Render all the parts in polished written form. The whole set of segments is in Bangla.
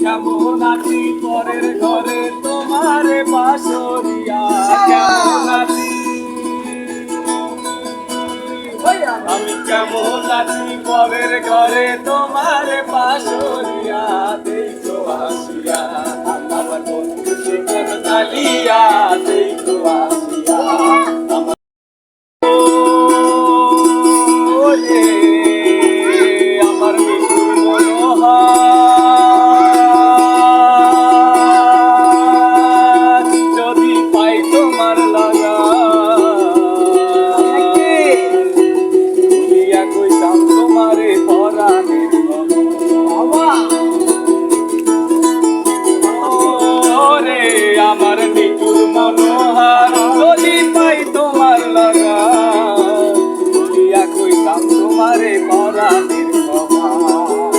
কেমন আছি পরের ঘরে তোমার বাসরিয়া কেমন আছি আমি কেমন আছি পরের ঘরে তোমার বাসরিয়া দেখো আসিয়া আমার বন্ধু চিকন কালিয়া দেখো আসিয়া আমার মৃত্যুর মনোহার যদি পাই তোমার লাগা ভুলিয়া কইতাম তোমারে পরাণের রে আমার মৃত্যুর মনোহার যদি পাই তোমার লাগা ভুলিয়া কইতাম তোমারে পরাণের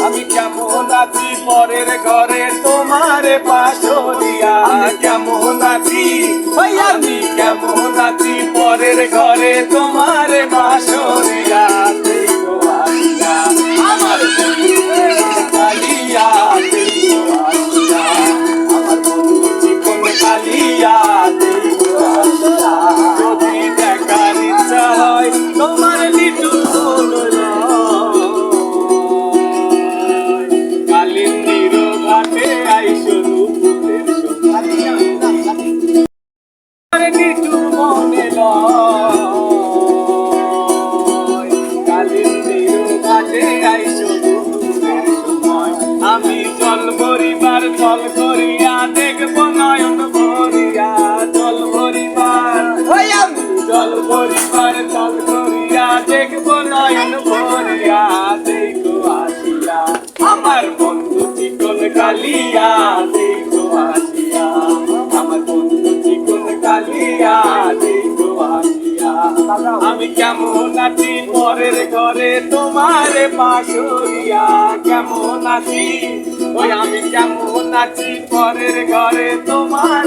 আমি কেমন আছি পরের ঘরে তোমারে পাশরিয়া কেমন আছি আমি কেমন আছি পরের ঘরে তোমারে পাশরিয়া দেখো আসিয়া আমার কালিয়া দেখো আসিয়া আমার বন্ধু চিকন কালিয়া দেখো আসিয়া যদি দেখার ইচ্ছা হয় তোমার লিটু আমি জল ভরিবার জল করিয়া দেখবো নয়ন ভরিয়া জল ভরিবার জল ভরিবার জল করিয়া দেখবো নয়ন ভরিয়া দেখো আসিয়া আমার বন্ধু চিকন কালিয়া দেখো আসিয়া আমার বন্ধু চিকন কালিয়া দেখো আসিয়া আমি কেমন আছি পরের ঘরে তোমার বাসরিয়া কেমন আছি ওই আমি কেমন আছি পরের ঘরে তোমার